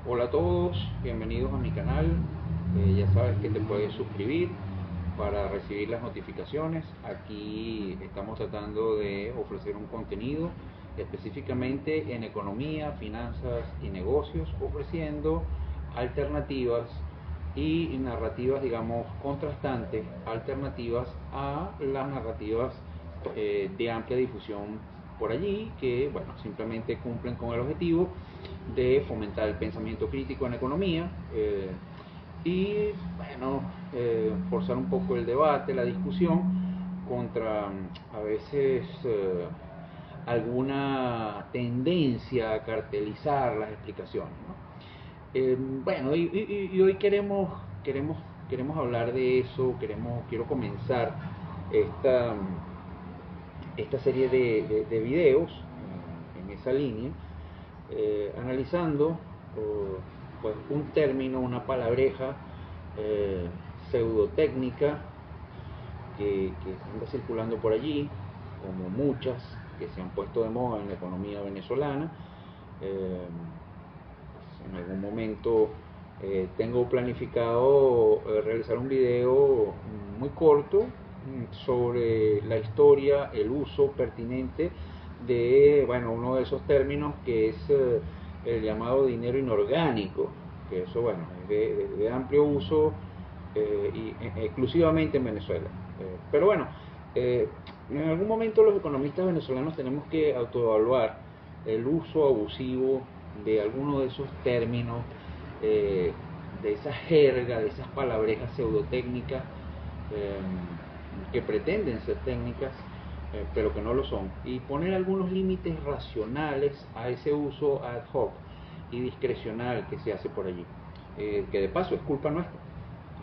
Hola a todos, bienvenidos a mi canal. Ya sabes que te puedes suscribir para recibir las notificaciones. Aquí estamos tratando de ofrecer un contenido específicamente en economía, finanzas y negocios, ofreciendo alternativas y narrativas, digamos, contrastantes, alternativas a las narrativas de amplia difusión por allí, que bueno, simplemente cumplen con el objetivo de fomentar el pensamiento crítico en economía y bueno, forzar un poco el debate, la discusión contra a veces alguna tendencia a cartelizar las explicaciones, ¿no? Bueno, y hoy queremos hablar de eso, quiero comenzar esta, esta serie de videos en esa línea, analizando pues un término, una palabreja pseudotécnica que anda circulando por allí, como muchas que se han puesto de moda en la economía venezolana. En algún momento tengo planificado realizar un video muy corto sobre la historia, el uso pertinente de, bueno, uno de esos términos que es el llamado dinero inorgánico, que eso, bueno, es de amplio uso exclusivamente en Venezuela. Pero bueno, en algún momento los economistas venezolanos tenemos que autoevaluar el uso abusivo de algunos de esos términos, de esa jerga, de esas palabrejas pseudotécnicas eh, que pretenden ser técnicas, pero que no lo son, y poner algunos límites racionales a ese uso ad hoc y discrecional que se hace por allí, que de paso es culpa nuestra.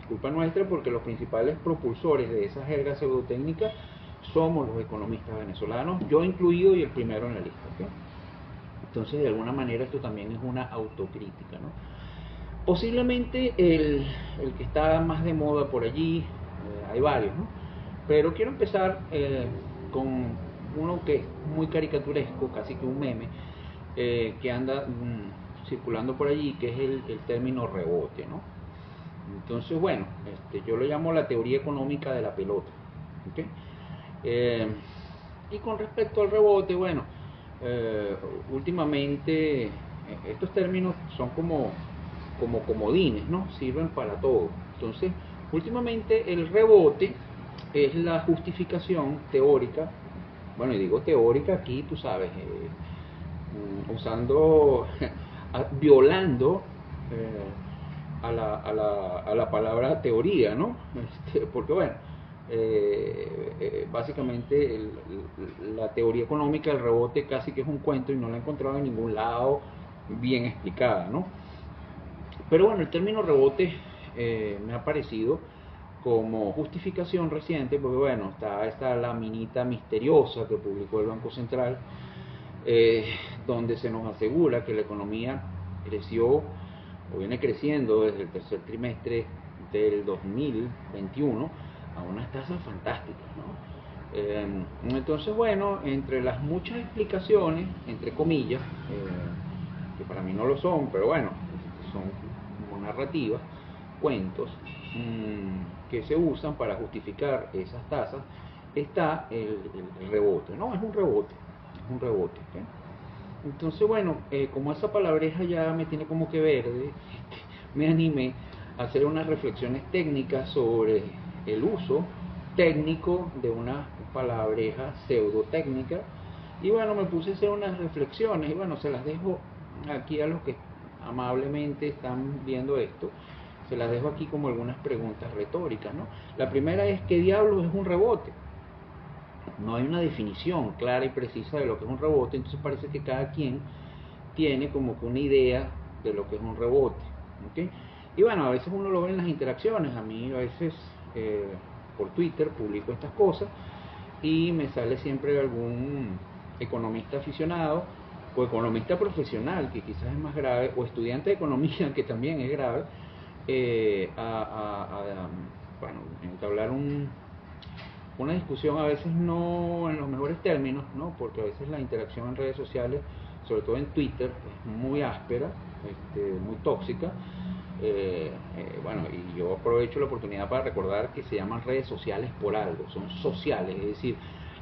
Es culpa nuestra porque los principales propulsores de esa jerga pseudotécnica somos los economistas venezolanos, yo incluido y el primero en la lista, ¿okay? Entonces, de alguna manera, esto también es una autocrítica, ¿no? Posiblemente el que está más de moda por allí, hay varios, ¿no? Pero quiero empezar con uno que es muy caricaturesco, casi que un meme, que anda circulando por allí, que es el término rebote, ¿no? Entonces, bueno, yo lo llamo la teoría económica de la pelota, ¿okay? Eh, y con respecto al rebote, bueno, últimamente estos términos son como comodines, ¿no? Sirven para todo. Entonces, últimamente el rebote es la justificación teórica, bueno, y digo teórica aquí, tú sabes, usando, violando a la palabra teoría, ¿no? Porque bueno, básicamente la teoría económica del rebote casi que es un cuento y no la he encontrado en ningún lado bien explicada, ¿no? Pero bueno, el término rebote me ha parecido como justificación reciente, porque bueno, está esta laminita misteriosa que publicó el Banco Central, eh, donde se nos asegura que la economía creció o viene creciendo desde el tercer trimestre del 2021 a unas tasas fantásticas, ¿no? Entonces, bueno, entre las muchas explicaciones, entre comillas, que para mí no lo son, pero bueno, son como narrativas, cuentos, que se usan para justificar esas tasas, está el rebote, ¿no? Es un rebote, ¿okay? Entonces, bueno, como esa palabreja ya me tiene como que verde, me animé a hacer unas reflexiones técnicas sobre el uso técnico de una palabreja pseudotécnica. Y bueno, me puse a hacer unas reflexiones y bueno, se las dejo aquí a los que amablemente están viendo esto. Se las dejo aquí como algunas preguntas retóricas, ¿no? La primera es, ¿qué diablos es un rebote? No hay una definición clara y precisa de lo que es un rebote, entonces parece que cada quien tiene como que una idea de lo que es un rebote, ¿okay? Y bueno, a veces uno lo ve en las interacciones, a mí a veces por Twitter publico estas cosas y me sale siempre algún economista aficionado o economista profesional, que quizás es más grave, o estudiante de economía, que también es grave, bueno, entablar una discusión a veces no en los mejores términos, ¿no? Porque a veces la interacción en redes sociales sobre todo en Twitter, es muy áspera, muy tóxica. Bueno, y yo aprovecho la oportunidad para recordar que se llaman redes sociales por algo, son sociales, es decir,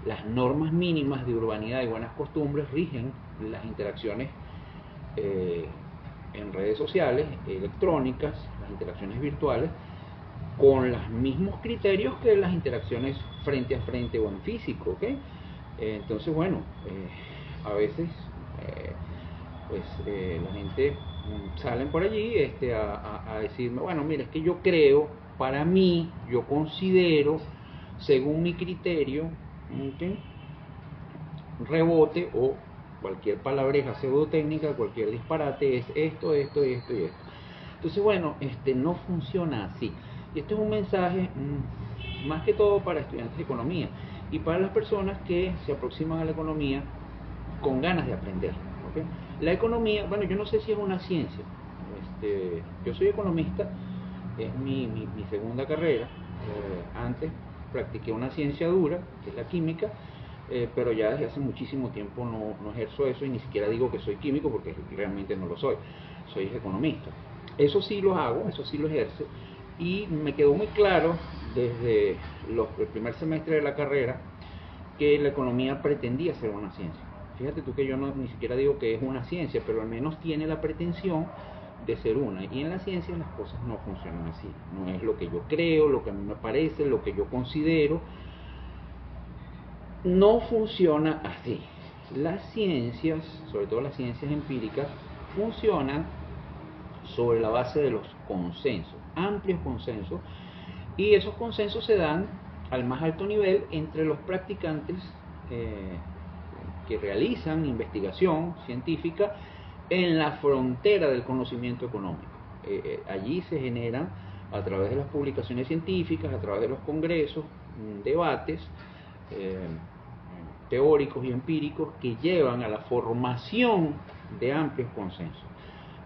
las normas mínimas de urbanidad y buenas costumbres rigen las interacciones en redes sociales, electrónicas, las interacciones virtuales, con los mismos criterios que las interacciones frente a frente o en físico, ¿ok? Entonces, bueno, a veces la gente salen por allí a decirme, bueno, mira, es que yo creo, para mí, yo considero, según mi criterio, ¿okay? Rebote o cualquier palabreja pseudotécnica, cualquier disparate es esto, esto y esto y esto. Entonces, bueno, no funciona así. Y este es un mensaje más que todo para estudiantes de economía y para las personas que se aproximan a la economía con ganas de aprender, ¿okay? La economía, bueno, yo no sé si es una ciencia. Yo soy economista, es mi segunda carrera. Antes practiqué una ciencia dura, que es la química, pero ya desde hace muchísimo tiempo no ejerzo eso y ni siquiera digo que soy químico porque realmente no lo soy economista. Eso sí lo hago, eso sí lo ejerzo, y me quedó muy claro desde el primer semestre de la carrera que la economía pretendía ser una ciencia. Fíjate tú que yo ni siquiera digo que es una ciencia, pero al menos tiene la pretensión de ser una. Y en la ciencia las cosas no funcionan así. No es lo que yo creo, lo que a mí me parece, lo que yo considero. No funciona así. Las ciencias, sobre todo las ciencias empíricas, funcionan sobre la base de los consensos, amplios consensos, y esos consensos se dan al más alto nivel entre los practicantes que realizan investigación científica en la frontera del conocimiento económico. Allí se generan, a través de las publicaciones científicas, a través de los congresos, debates teóricos y empíricos que llevan a la formación de amplios consensos,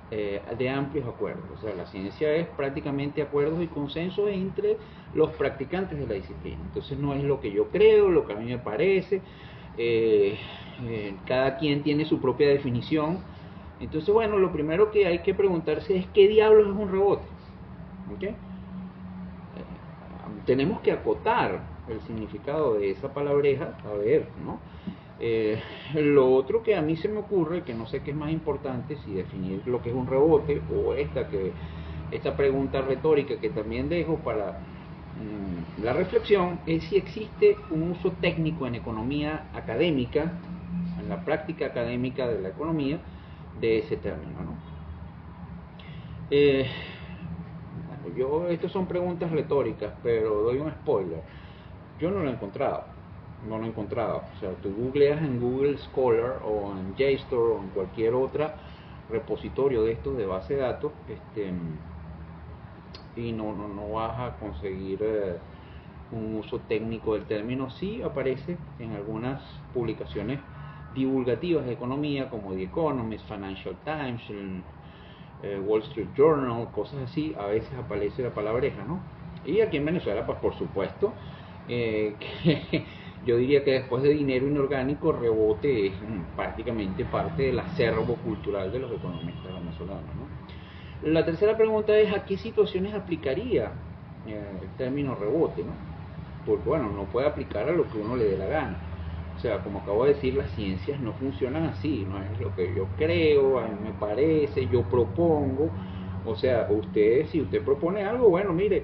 de amplios acuerdos. O sea, la ciencia es prácticamente acuerdos y consensos entre los practicantes de la disciplina. Entonces no es lo que yo creo, lo que a mí me parece, cada quien tiene su propia definición. Entonces, bueno, lo primero que hay que preguntarse es ¿qué diablos es un rebote? ¿Okay? Tenemos que acotar el significado de esa palabreja, a ver, ¿no? Lo otro que a mí se me ocurre, que no sé qué es más importante, si definir lo que es un rebote o esta pregunta retórica que también dejo para la reflexión, es si existe un uso técnico en economía académica, en la práctica académica de la economía, de ese término, ¿no? Estas son preguntas retóricas, pero doy un spoiler. Yo no lo he encontrado. No lo he encontrado. O sea, tú googleas en Google Scholar o en JSTOR o en cualquier otra repositorio de estos de base de datos, y no vas a conseguir un uso técnico del término. Sí aparece en algunas publicaciones divulgativas de economía como The Economist, Financial Times, Wall Street Journal, cosas así. A veces aparece la palabreja, ¿no? Y aquí en Venezuela, pues por supuesto, que yo diría que después de dinero inorgánico, rebote es prácticamente parte del acervo cultural de los economistas venezolanos, ¿no? La tercera pregunta es ¿a qué situaciones aplicaría el término rebote, ¿no? Porque bueno, no puede aplicar a lo que uno le dé la gana. O sea, como acabo de decir, las ciencias no funcionan así, no es lo que yo creo, a mí me parece, yo propongo. O sea, si usted propone algo, bueno, mire,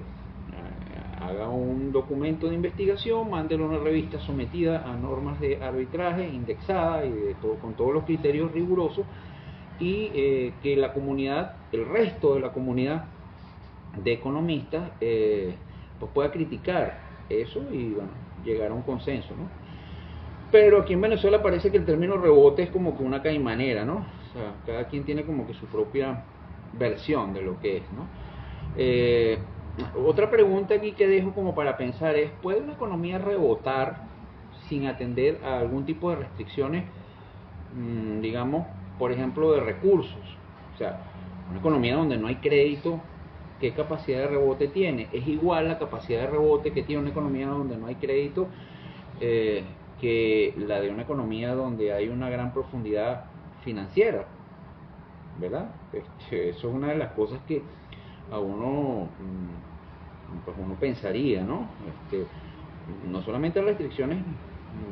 haga un documento de investigación, mándelo a una revista sometida a normas de arbitraje, indexada y con todos los criterios rigurosos, y que la comunidad, el resto de la comunidad de economistas, pues pueda criticar eso y bueno, llegar a un consenso, ¿no? Pero aquí en Venezuela parece que el término rebote es como que una caimanera, ¿no? O sea, cada quien tiene como que su propia versión de lo que es, ¿no? Otra pregunta aquí que dejo como para pensar es, ¿puede una economía rebotar sin atender a algún tipo de restricciones, digamos, por ejemplo, de recursos? O sea, una economía donde no hay crédito, ¿qué capacidad de rebote tiene? ¿Es igual la capacidad de rebote que tiene una economía donde no hay crédito que la de una economía donde hay una gran profundidad financiera, ¿verdad? Eso es una de las cosas que a uno, pues uno pensaría, ¿no? No solamente restricciones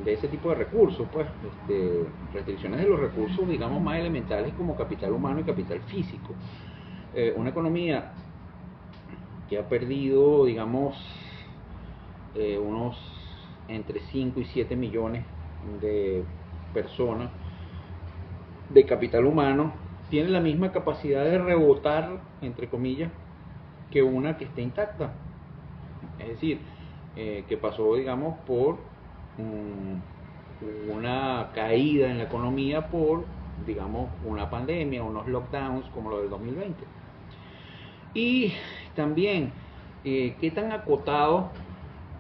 de ese tipo de recursos, pues, restricciones de los recursos, digamos, más elementales como capital humano y capital físico. Una economía que ha perdido, digamos, unos entre 5 y 7 millones de personas de capital humano, tiene la misma capacidad de rebotar, entre comillas, que una que esté intacta. Es decir, que pasó, digamos, por una caída en la economía por, digamos, una pandemia, unos lockdowns como lo del 2020. Y también, qué tan acotado,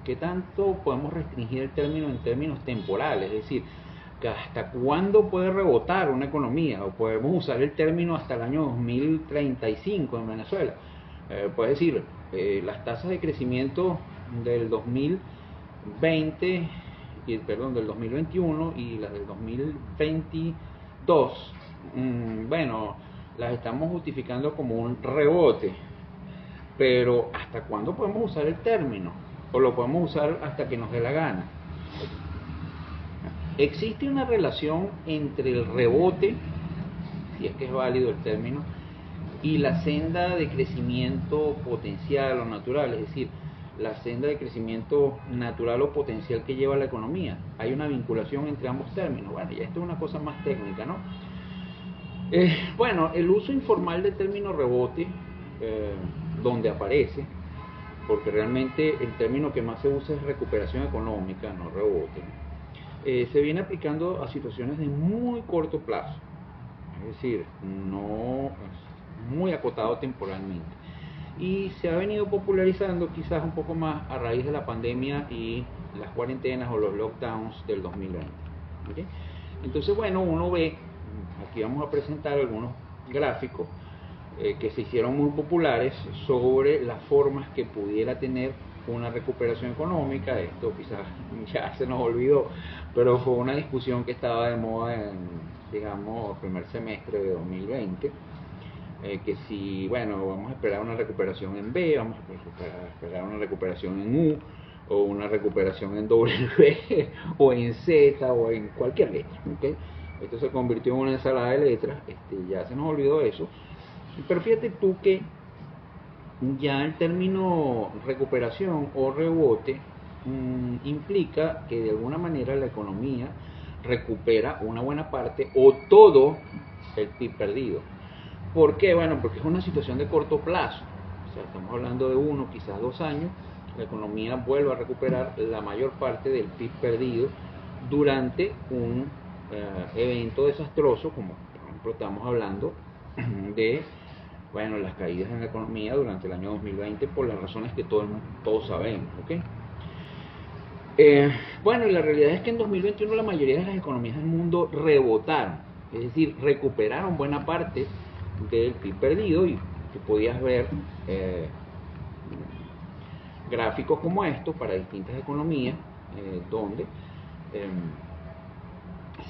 qué tanto podemos restringir el término en términos temporales, es decir, que hasta cuándo puede rebotar una economía, o podemos usar el término hasta el año 2035 en Venezuela. Puede decir, las tasas de crecimiento del 2020, del 2021 y las del 2022, bueno, las estamos justificando como un rebote, pero ¿hasta cuándo podemos usar el término? ¿O lo podemos usar hasta que nos dé la gana? Existe una relación entre el rebote, si es que es válido el término, y la senda de crecimiento potencial o natural, es decir, la senda de crecimiento natural o potencial que lleva la economía. Hay una vinculación entre ambos términos. Bueno, ya esto es una cosa más técnica, ¿no? Bueno, el uso informal del término rebote, donde aparece, porque realmente el término que más se usa es recuperación económica, no rebote, se viene aplicando a situaciones de muy corto plazo, es decir, no muy acotado temporalmente. Y se ha venido popularizando quizás un poco más a raíz de la pandemia y las cuarentenas o los lockdowns del 2020. ¿Okay? Entonces, bueno, uno ve, aquí vamos a presentar algunos gráficos que se hicieron muy populares sobre las formas que pudiera tener una recuperación económica. Esto quizás ya se nos olvidó, pero fue una discusión que estaba de moda en, digamos, el primer semestre de 2020. Que si, bueno, vamos a esperar una recuperación en B, vamos a esperar una recuperación en U, o una recuperación en W, o en Z, o en cualquier letra. ¿Okay? Esto se convirtió en una ensalada de letras, ya se nos olvidó eso. Pero fíjate tú que ya el término recuperación o rebote implica que de alguna manera la economía recupera una buena parte o todo el PIB perdido. ¿Por qué? Bueno, porque es una situación de corto plazo. O sea, estamos hablando de 1, quizás 2 años. La economía vuelve a recuperar la mayor parte del PIB perdido durante un evento desastroso, como por ejemplo estamos hablando de, bueno, las caídas en la economía durante el año 2020 por las razones que todos sabemos. ¿Okay? Bueno, y la realidad es que en 2021 la mayoría de las economías del mundo rebotaron, es decir, recuperaron buena parte del PIB perdido, y tú podías ver gráficos como estos para distintas economías donde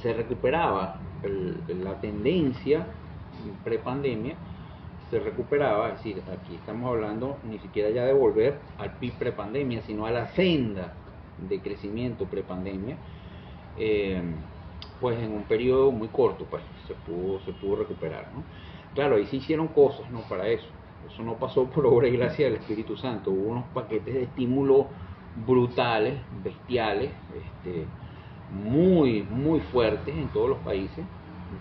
se recuperaba la tendencia prepandemia, se recuperaba, es decir, aquí estamos hablando ni siquiera ya de volver al PIB prepandemia, sino a la senda de crecimiento prepandemia, pues en un periodo muy corto pues se pudo recuperar, ¿no? Claro, ahí se hicieron cosas, ¿no? Para eso no pasó por obra y gracia del Espíritu Santo, hubo unos paquetes de estímulo brutales, bestiales, muy, muy fuertes en todos los países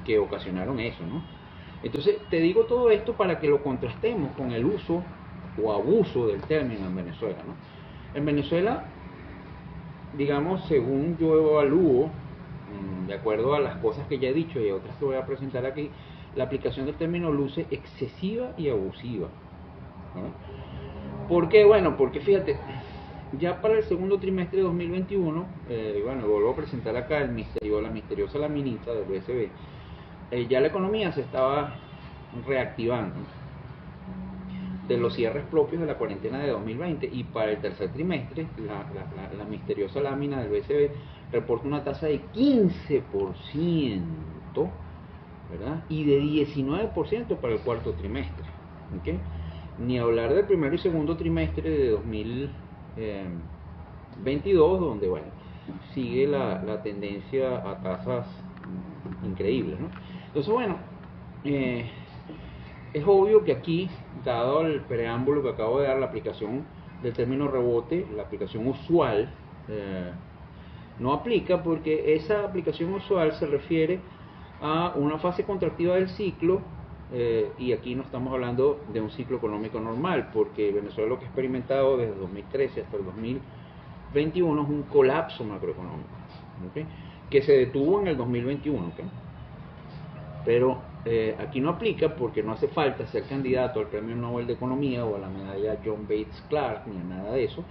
que ocasionaron eso, ¿no? Entonces, te digo todo esto para que lo contrastemos con el uso o abuso del término en Venezuela, ¿no? En Venezuela, digamos, según yo evalúo, de acuerdo a las cosas que ya he dicho y otras que voy a presentar aquí, la aplicación del término luce excesiva y abusiva, ¿no? ¿Por qué? Bueno, porque fíjate, ya para el segundo trimestre de 2021, bueno, vuelvo a presentar acá la misteriosa laminita del BCB, ya la economía se estaba reactivando de los cierres propios de la cuarentena de 2020, y para el tercer trimestre la misteriosa lámina del BCB reporta una tasa de 15% ¿verdad? Y de 19% para el cuarto trimestre, ¿ok? Ni hablar del primero y segundo trimestre de 2022, donde, bueno, sigue la tendencia a tasas increíbles, ¿no? Entonces, bueno, es obvio que aquí, dado el preámbulo que acabo de dar, la aplicación del término rebote, la aplicación usual, no aplica, porque esa aplicación usual se refiere a una fase contractiva del ciclo, y aquí no estamos hablando de un ciclo económico normal, porque Venezuela lo que ha experimentado desde 2013 hasta el 2021 es un colapso macroeconómico, ¿okay? Que se detuvo en el 2021, ¿okay? Pero aquí no aplica, porque no hace falta ser candidato al Premio Nobel de Economía o a la medalla John Bates Clark, ni a nada de eso,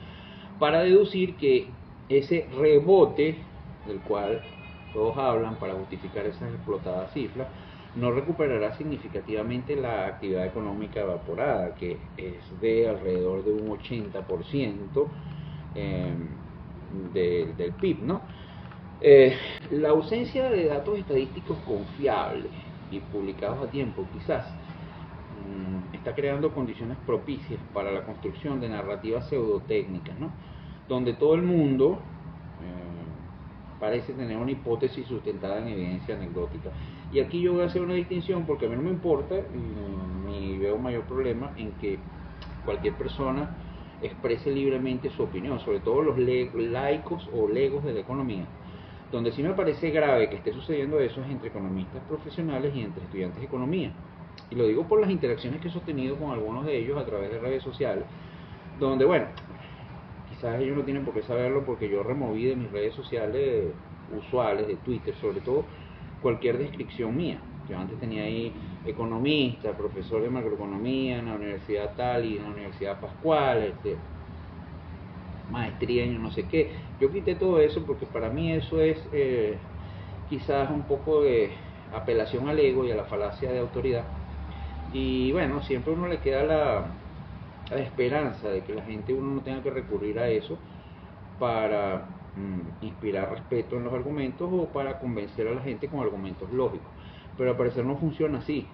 para deducir que ese rebote del cual todos hablan para justificar esas explotadas cifras no recuperará significativamente la actividad económica evaporada, que es de alrededor de un 80% del PIB, ¿no? La ausencia de datos estadísticos confiables y publicados a tiempo quizás está creando condiciones propicias para la construcción de narrativas pseudotécnicas, ¿no? Donde todo el mundo parece tener una hipótesis sustentada en evidencia anecdótica. Y aquí yo voy a hacer una distinción, porque a mí no me importa, ni veo mayor problema en que cualquier persona exprese libremente su opinión, sobre todo los laicos o legos de la economía. Donde sí me parece grave que esté sucediendo eso es entre economistas profesionales y entre estudiantes de economía. Y lo digo por las interacciones que he sostenido con algunos de ellos a través de redes sociales, donde, bueno, quizás ellos no tienen por qué saberlo, porque yo removí de mis redes sociales usuales, de Twitter sobre todo, cualquier descripción mía. Yo antes tenía ahí economista, profesor de macroeconomía en la universidad tal y en la universidad Pascual, maestría en no sé qué. Yo quité todo eso porque para mí eso es quizás un poco de apelación al ego y a la falacia de autoridad. Y bueno, siempre a uno le queda la esperanza de que la gente, uno no tenga que recurrir a eso para inspirar respeto en los argumentos o para convencer a la gente con argumentos lógicos. Pero al parecer no funciona así.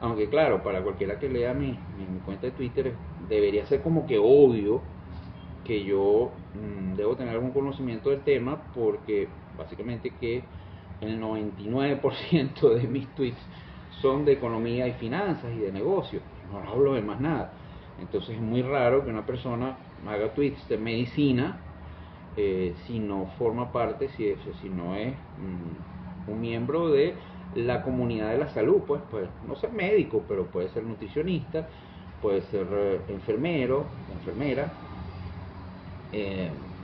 Aunque claro, para cualquiera que lea mi cuenta de Twitter, debería ser como que obvio que yo debo tener algún conocimiento del tema, porque básicamente que el 99% de mis tweets son de economía y finanzas y de negocios, no hablo de más nada. Entonces es muy raro que una persona haga tweets de medicina si no forma parte, si no es un miembro de la comunidad de la salud. Pues no ser médico, pero puede ser nutricionista, puede ser enfermero, enfermera,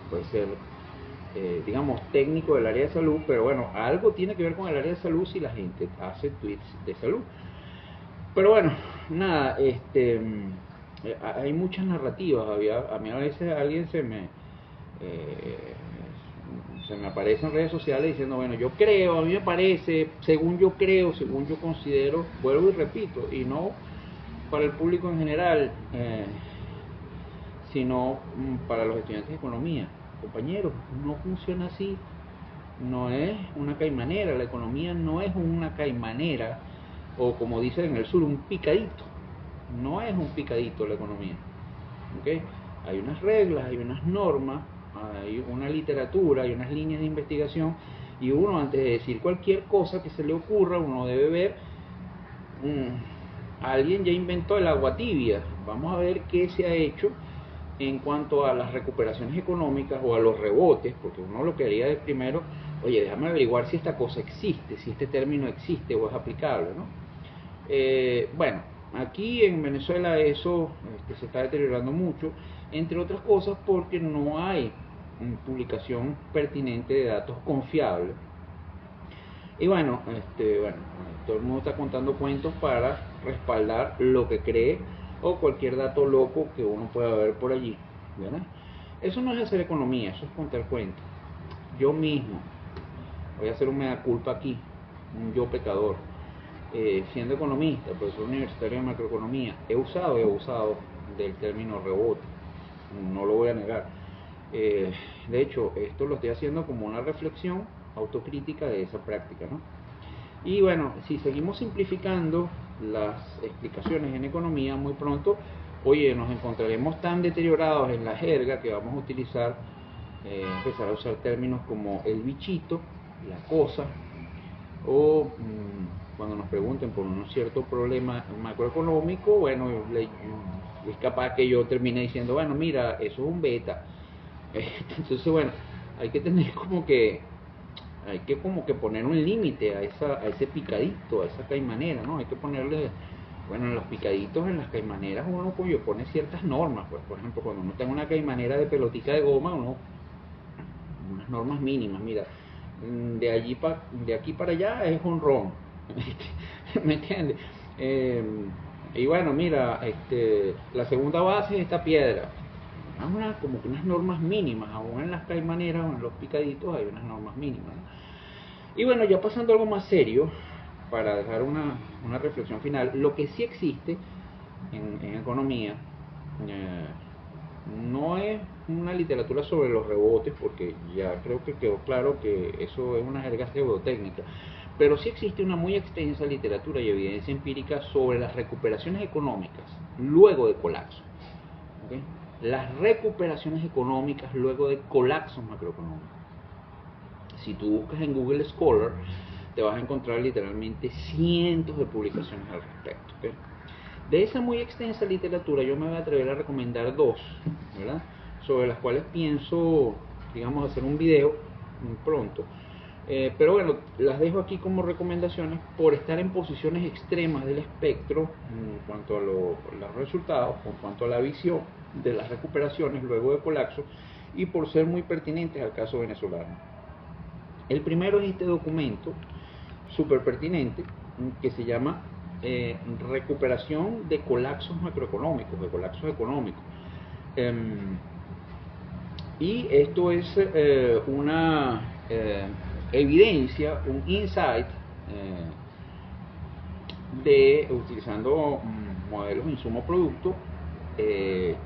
puede ser, digamos, técnico del área de salud, pero bueno, algo tiene que ver con el área de salud si la gente hace tweets de salud. Pero bueno, nada, hay muchas narrativas. A mí a veces alguien se me aparece en redes sociales diciendo, bueno, yo creo, a mí me parece, según yo creo, según yo considero, vuelvo y repito, y no para el público en general, sino para los estudiantes de economía. Compañeros, no funciona así. No es una caimanera, la economía no es una caimanera, o como dicen en el sur, un picadito. No es un picadito la economía, ¿okay? Hay unas reglas, hay unas normas, hay una literatura, hay unas líneas de investigación, y uno, antes de decir cualquier cosa que se le ocurra, uno debe ver, alguien ya inventó el agua tibia, vamos a ver qué se ha hecho en cuanto a las recuperaciones económicas o a los rebotes, porque uno lo que haría es primero, oye, déjame averiguar si esta cosa existe, si este término existe o es aplicable, ¿no? Bueno, aquí en Venezuela eso se está deteriorando mucho, entre otras cosas porque no hay publicación pertinente de datos confiables. Y bueno, todo el mundo está contando cuentos para respaldar lo que cree o cualquier dato loco que uno pueda ver por allí, ¿verdad? Eso no es hacer economía, eso es contar cuentos. Yo mismo voy a hacer un mea culpa aquí, un yo pecador. Siendo economista, profesor universitario de macroeconomía, he usado y abusado del término rebote, no lo voy a negar. De hecho, esto lo estoy haciendo como una reflexión autocrítica de esa práctica, ¿no? Y bueno, si seguimos simplificando las explicaciones en economía, muy pronto, oye, nos encontraremos tan deteriorados en la jerga que vamos a utilizar, empezar a usar términos como el bichito, la cosa, o cuando nos pregunten por un cierto problema macroeconómico, bueno, es capaz que yo termine diciendo, bueno, mira, eso es un beta. Entonces, bueno, hay que tener como que poner un límite a ese picadito, a esa caimanera, ¿no? Hay que ponerle, bueno, en los picaditos, en las caimaneras uno pone ciertas normas, pues, por ejemplo, cuando uno tenga una caimanera de pelotica de goma, unas normas mínimas, mira, de aquí para allá es un ron, ¿me entiendes? Y bueno, mira, la segunda base es esta piedra, como que unas normas mínimas, aún en las caimaneras o en los picaditos hay unas normas mínimas, ¿no? Y bueno, ya pasando a algo más serio, para dejar una reflexión final, lo que sí existe en economía, eh, no es una literatura sobre los rebotes, porque ya creo que quedó claro que eso es una jerga pseudotécnica, pero sí existe una muy extensa literatura y evidencia empírica sobre las recuperaciones económicas luego de colapso. ¿Okay? Las recuperaciones económicas luego de colapsos macroeconómicos. Si tú buscas en Google Scholar, te vas a encontrar literalmente cientos de publicaciones al respecto. ¿Okay? De esa muy extensa literatura yo me voy a atrever a recomendar dos, ¿verdad? Sobre las cuales pienso, digamos, hacer un video muy pronto. Pero bueno, las dejo aquí como recomendaciones por estar en posiciones extremas del espectro en cuanto a los resultados, en cuanto a la visión de las recuperaciones luego de colapso y por ser muy pertinentes al caso venezolano. El primero es este documento súper pertinente que se llama recuperación de colapsos macroeconómicos, de colapsos económicos. Y esto es una evidencia, un insight de utilizando modelos de insumo-producto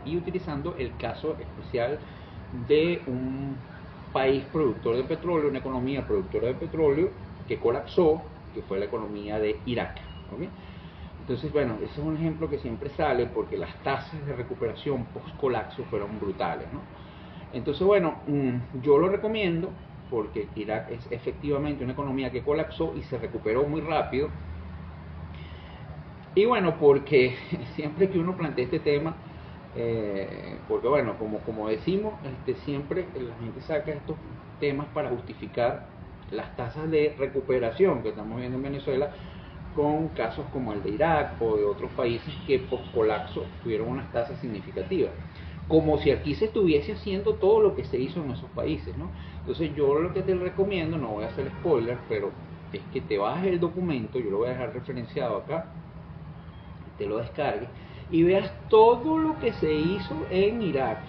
y utilizando el caso especial de un país productor de petróleo, una economía productora de petróleo que colapsó, que fue la economía de Irak. ¿Okay? Entonces, bueno, ese es un ejemplo que siempre sale porque las tasas de recuperación post-colapso fueron brutales, ¿no? Entonces, bueno, yo lo recomiendo porque Irak es efectivamente una economía que colapsó y se recuperó muy rápido. Y bueno, porque siempre que uno plantea este tema, porque bueno, como decimos, siempre la gente saca estos temas para justificar las tasas de recuperación que estamos viendo en Venezuela con casos como el de Irak o de otros países que post colapso tuvieron unas tasas significativas, como si aquí se estuviese haciendo todo lo que se hizo en esos países, ¿no? Entonces yo lo que te recomiendo, no voy a hacer spoiler, pero es que te bajes el documento, yo lo voy a dejar referenciado acá, te lo descargues y veas todo lo que se hizo en Irak,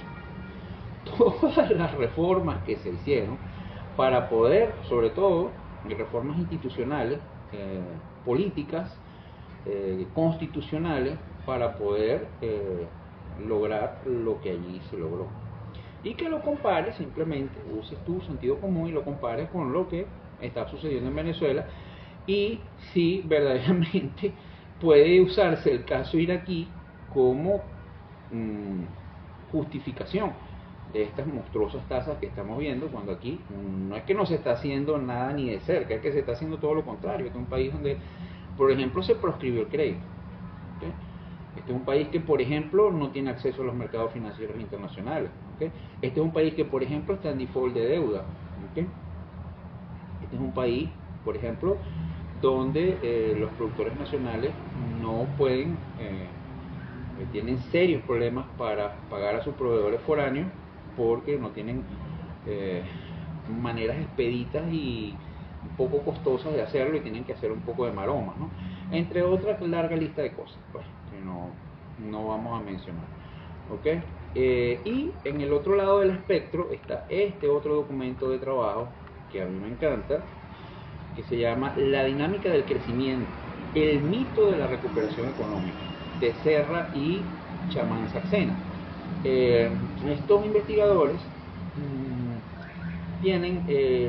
todas las reformas que se hicieron para poder, sobre todo, reformas institucionales, políticas, constitucionales, para poder lograr lo que allí se logró. Y que lo compares, simplemente uses tu sentido común y lo compares con lo que está sucediendo en Venezuela y si verdaderamente puede usarse el caso iraquí como justificación de estas monstruosas tasas que estamos viendo, cuando aquí no es que no se está haciendo nada ni de cerca, es que se está haciendo todo lo contrario. Este es un país donde, por ejemplo, se proscribió el crédito. ¿Okay? Este es un país que, por ejemplo, no tiene acceso a los mercados financieros internacionales. ¿Okay? Este es un país que, por ejemplo, está en default de deuda. ¿Okay? Este es un país, por ejemplo, donde los productores nacionales no pueden, tienen serios problemas para pagar a sus proveedores foráneos porque no tienen maneras expeditas y un poco costosas de hacerlo y tienen que hacer un poco de maromas, ¿no? Entre otras, larga lista de cosas, pues, que no vamos a mencionar. ¿Okay? Y en el otro lado del espectro está este otro documento de trabajo que a mí me encanta, que se llama La dinámica del crecimiento, el mito de la recuperación económica, de Serra y Chamán Saxena. Estos investigadores tienen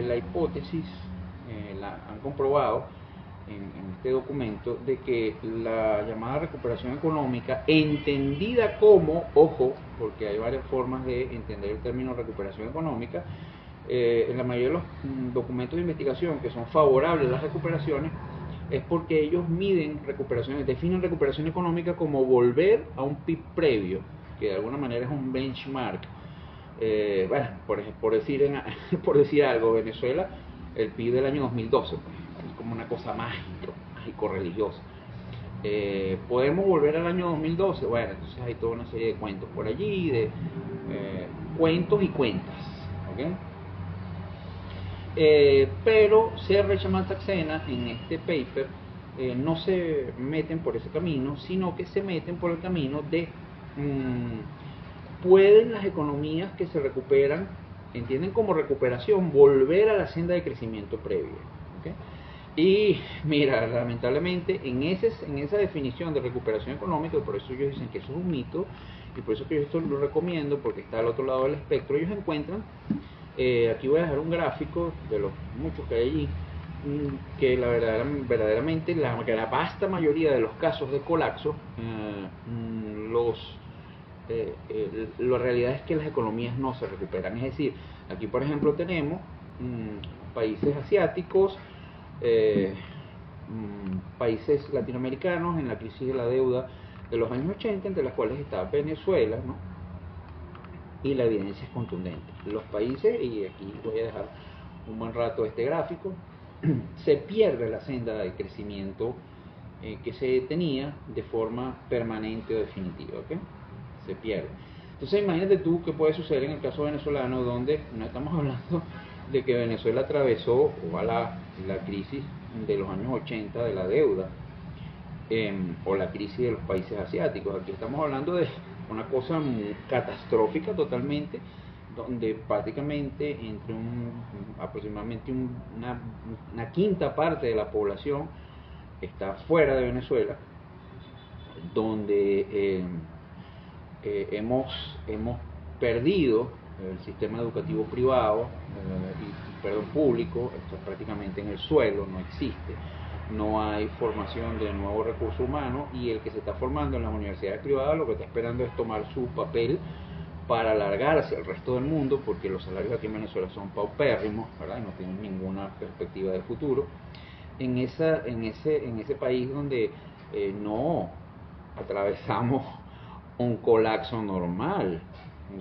la hipótesis, han comprobado en este documento, de que la llamada recuperación económica, entendida como, ojo, porque hay varias formas de entender el término recuperación económica, en la mayoría de los documentos de investigación que son favorables a las recuperaciones, es porque ellos miden recuperaciones, definen recuperación económica como volver a un PIB previo, que de alguna manera es un benchmark. Bueno, por decir algo, Venezuela, el PIB del año 2012, pues, es como una cosa mágico religiosa. ¿Podemos volver al año 2012? Bueno, entonces hay toda una serie de cuentos por allí, de cuentos y cuentas, ¿ok? Pero Serra y Shamal Saxena en este paper no se meten por ese camino, sino que se meten por el camino de pueden las economías que se recuperan, entienden como recuperación, volver a la senda de crecimiento previa, ¿okay? Y mira, lamentablemente en esa definición de recuperación económica, y por eso ellos dicen que eso es un mito, y por eso que yo esto lo recomiendo, porque está al otro lado del espectro, ellos encuentran, aquí voy a dejar un gráfico de los muchos que hay allí, que verdaderamente la vasta mayoría de los casos de colapso, la realidad es que las economías no se recuperan. Es decir, aquí por ejemplo tenemos países asiáticos, países latinoamericanos en la crisis de la deuda de los años 80, entre las cuales está Venezuela, ¿no? Y la evidencia es contundente. Los países, y aquí voy a dejar un buen rato este gráfico, se pierde la senda de crecimiento que se tenía de forma permanente o definitiva, ¿okay? Se pierde. Entonces imagínate tú qué puede suceder en el caso venezolano, donde no estamos hablando de que Venezuela atravesó la crisis de los años 80 de la deuda, o la crisis de los países asiáticos. Aquí estamos hablando de una cosa muy catastrófica totalmente, donde prácticamente aproximadamente una quinta parte de la población está fuera de Venezuela, donde hemos perdido el sistema educativo privado, público, esto prácticamente en el suelo, no existe. No hay formación de nuevo recurso humano, y el que se está formando en las universidades privadas lo que está esperando es tomar su papel para alargarse al resto del mundo, porque los salarios aquí en Venezuela son paupérrimos, ¿verdad? Y no tienen ninguna perspectiva de futuro. En ese país donde no atravesamos un colapso normal,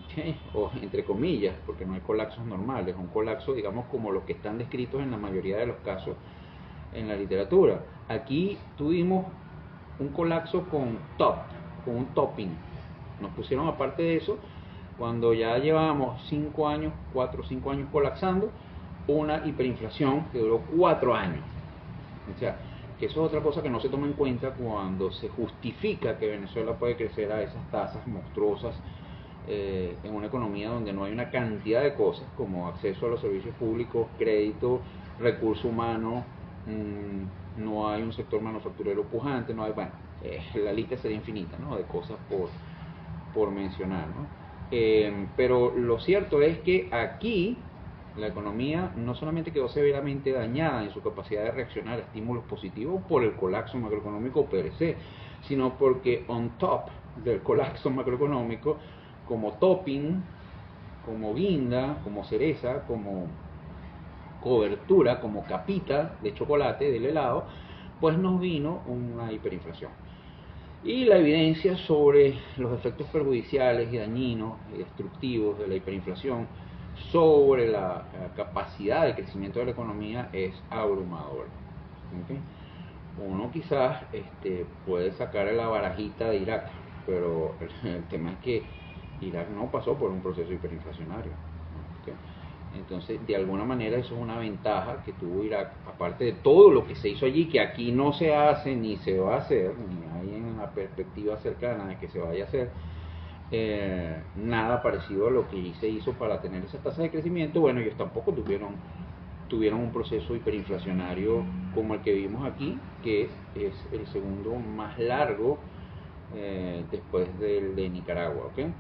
¿okay? O entre comillas, porque no hay colapsos normales, un colapso, digamos, como los que están descritos en la mayoría de los casos en la literatura. Aquí tuvimos un colapso con un topping. Nos pusieron, aparte de eso, cuando ya llevábamos 4 o 5 años colapsando, una hiperinflación que duró 4 años. O sea, que eso es otra cosa que no se toma en cuenta cuando se justifica que Venezuela puede crecer a esas tasas monstruosas en una economía donde no hay una cantidad de cosas como acceso a los servicios públicos, crédito, recurso humano, no hay un sector manufacturero pujante, no hay, bueno, la lista sería infinita, ¿no? De cosas por mencionar, ¿no? Pero lo cierto es que aquí la economía no solamente quedó severamente dañada en su capacidad de reaccionar a estímulos positivos por el colapso macroeconómico per se, sino porque on top del colapso macroeconómico, como topping, como guinda, como cereza, como cobertura, como capita de chocolate del helado, pues nos vino una hiperinflación. Y la evidencia sobre los efectos perjudiciales y dañinos y destructivos de la hiperinflación sobre la capacidad de crecimiento de la economía es abrumadora. ¿Okay? Uno quizás puede sacar la barajita de Irak, pero el tema es que Irak no pasó por un proceso hiperinflacionario. ¿Okay? Entonces, de alguna manera eso es una ventaja que tuvo Irak, aparte de todo lo que se hizo allí, que aquí no se hace ni se va a hacer, ni hay en la perspectiva cercana de que se vaya a hacer, nada parecido a lo que se hizo para tener esa tasa de crecimiento. Bueno, ellos tampoco tuvieron un proceso hiperinflacionario como el que vimos aquí, que es el segundo más largo después del de Nicaragua, ¿okay?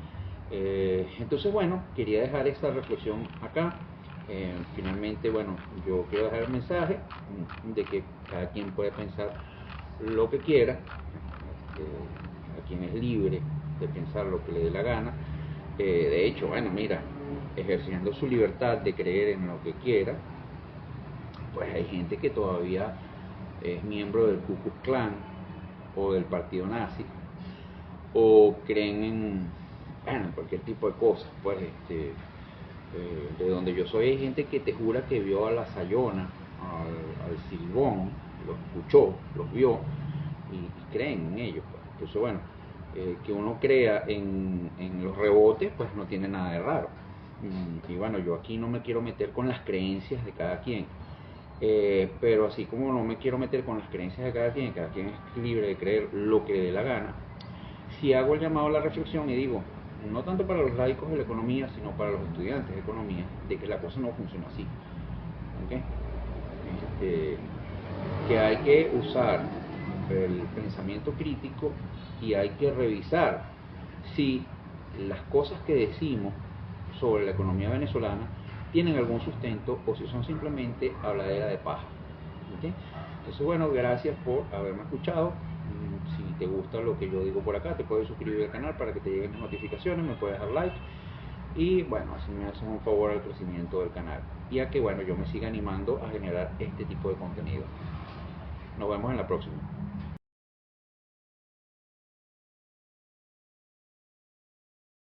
Entonces, bueno, quería dejar esta reflexión acá. Finalmente, bueno, yo quiero dejar el mensaje de que cada quien puede pensar lo que quiera, a quien es libre de pensar lo que le dé la gana. De hecho, bueno, mira, ejerciendo su libertad de creer en lo que quiera, pues hay gente que todavía es miembro del Ku Klux Klan o del partido nazi, o creen en, bueno, cualquier tipo de cosas. Pues de donde yo soy hay gente que te jura que vio a la Sayona, al Silbón, los escuchó, los vio y creen en ellos, pues. Entonces, bueno, que uno crea en los rebotes, pues no tiene nada de raro. Y bueno, yo aquí no me quiero meter con las creencias de cada quien. Pero así como no me quiero meter con las creencias de cada quien es libre de creer lo que le dé la gana, si hago el llamado a la reflexión y digo, no tanto para los laicos de la economía, sino para los estudiantes de economía, de que la cosa no funciona así. ¿Okay? Que hay que usar el pensamiento crítico y hay que revisar si las cosas que decimos sobre la economía venezolana tienen algún sustento o si son simplemente habladera de paja. ¿Okay? Entonces, bueno, gracias por haberme escuchado. Si te gusta lo que yo digo por acá, te puedes suscribir al canal para que te lleguen las notificaciones, me puedes dar like y bueno, así me haces un favor al crecimiento del canal y a que bueno, yo me siga animando a generar este tipo de contenido. Nos vemos en la próxima.